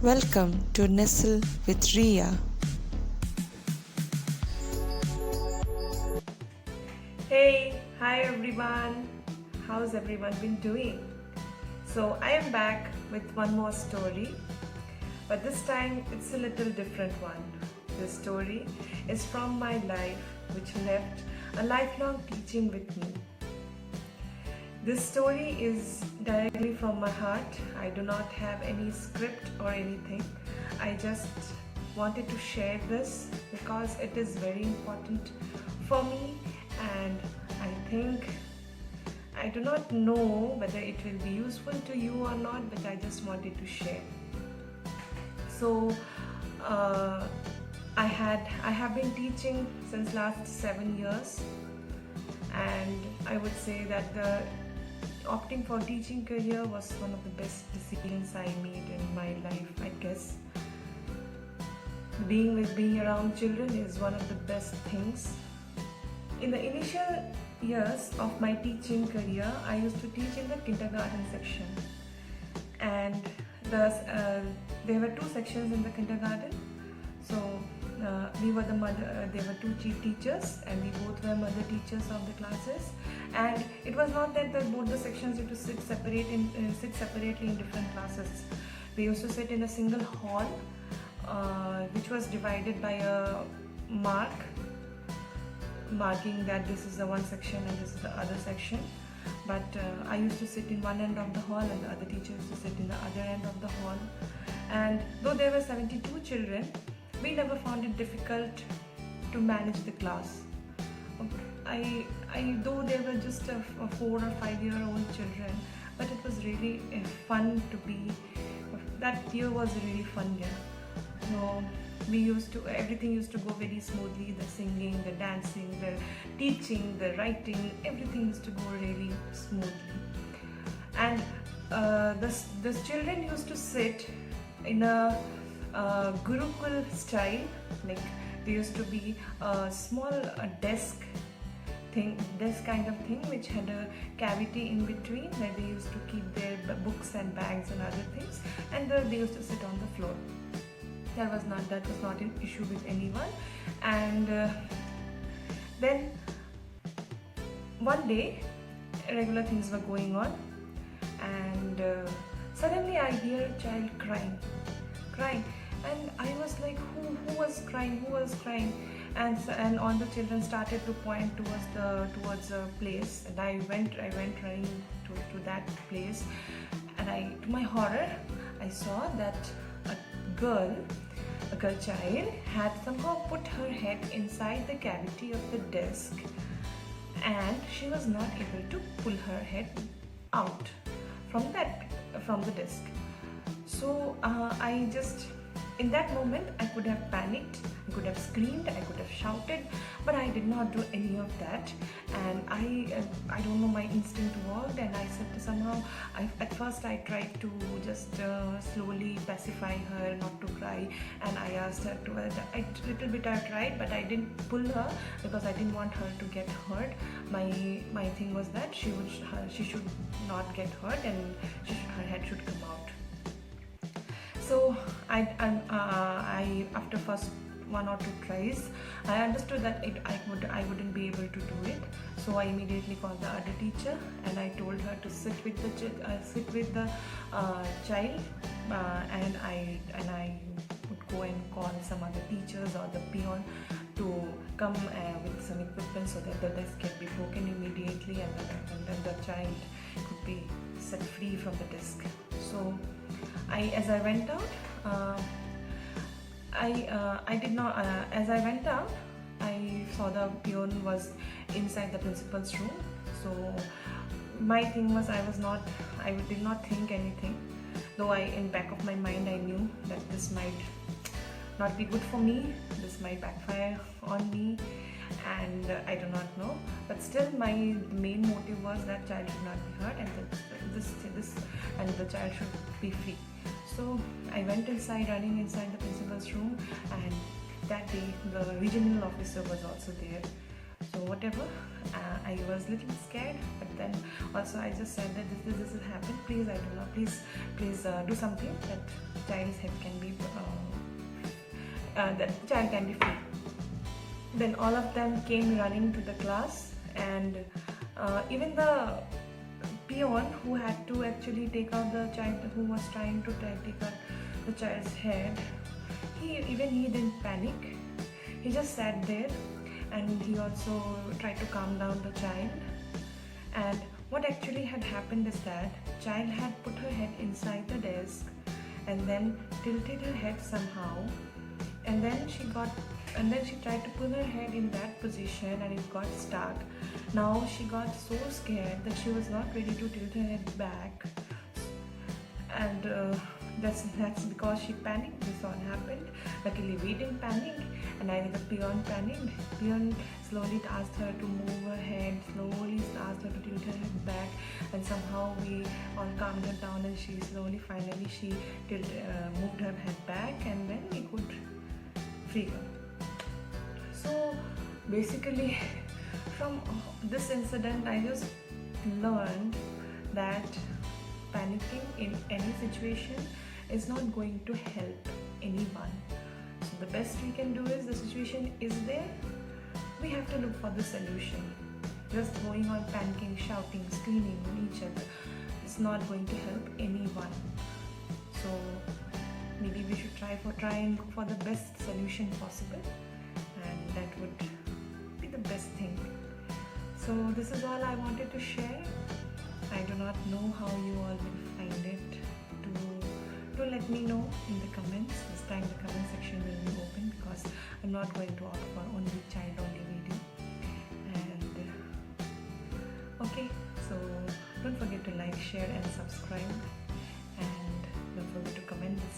Welcome to Nestle with Ria. Hey, hi everyone. How's everyone been doing? So, I am back with one more story, but this time it's a little different one. This story is from my life, which left a lifelong teaching with me. This story is directly from my heart. I do not have any script or anything. I just wanted to share this because it is very important for me, and I think I do not know whether it will be useful to you or not, but I just wanted to share. So I have been teaching since last 7 years, and I would say that the opting for teaching career was one of the best decisions I made in my life. I guess being around children is one of the best things. In the initial years of my teaching career, I used to teach in the kindergarten section, and there were two sections in the kindergarten. So we were the mother. There were two chief teachers, and we both were mother teachers of the classes. And it was not that both the sections used to sit separately in different classes. We used to sit in a single hall, which was divided by a marking that this is the one section and this is the other section. But I used to sit in one end of the hall, and the other teacher used to sit in the other end of the hall. And though there were 72 children, we never found it difficult to manage the class. Though they were just a 4 or 5 year old children, but it was really fun to be. That year was a really fun year. So everything used to go very smoothly. The singing, the dancing, the teaching, the writing, everything used to go really smoothly. And the children used to sit in a Gurukul style. Like there used to be a small desk kind of thing, which had a cavity in between where they used to keep their books and bags and other things, and they used to sit on the floor. That was not an issue with anyone. And then one day, regular things were going on, and suddenly I hear a child crying, and I was like, who was crying? And all the children started to point towards a place, and I went running to that place, and to my horror, I saw that a girl child had somehow put her head inside the cavity of the desk, and she was not able to pull her head out from the desk. So in that moment, I could have panicked, I could have screamed, I could have shouted, but I did not do any of that. And I don't know, my instinct worked, and I said somehow, at first I tried to just slowly pacify her not to cry, and I asked her to, little bit I tried, but I didn't pull her because I didn't want her to get hurt. My thing was that she should not get hurt, and her head should come out. So I after first 1 or 2 tries, I understood that I wouldn't be able to do it. So I immediately called the other teacher, and I told her to sit with the child, and I would go and call some other teachers or the peon to come with some equipment so that the desk can be broken immediately, and then the child could be set free from the desk. So as I went out, as I went out, I saw the peon was inside the principal's room. So my thing was, I did not think anything, though in back of my mind I knew that this might not be good for me, this might backfire on me, and I do not know. But still, my main motive was that child should not be hurt, and the child should be free. So I went running inside the principal's room, and that day the regional officer was also there. So whatever, I was a little scared, but then also I just said that this has happened. Please, I do not. Please do something that child's head can be that the child can be free. Then all of them came running to the class, and even the peon who had to actually take out the child, who was trying to take out the child's head, he didn't panic. He just sat there, and he also tried to calm down the child. And what actually had happened is that child had put her head inside the desk and then tilted her head somehow, and then she tried to put her head in that position and it got stuck. Now she got so scared that she was not ready to tilt her head back, and that's because she panicked. This all happened. Luckily we didn't panic, and neither the peon panicked. Peon slowly asked her to move her head, slowly asked her to tilt her head back, and somehow we all calmed her down, and she finally moved her head back, and then we could free her. So basically from this incident I just learned that panicking in any situation is not going to help anyone. So the best we can do is, the situation is there, we have to look for the solution. Just going on panicking, shouting, screaming on each other is not going to help anyone. So maybe we should try and look for the best solution possible, and that would be the best thing. So this is all I wanted to share. I do not know how you all will find it. Do let me know in the comments. This time the comment section will be open, because I'm not going to opt for only child only video. And okay, so don't forget to like, share and subscribe, and don't forget to comment this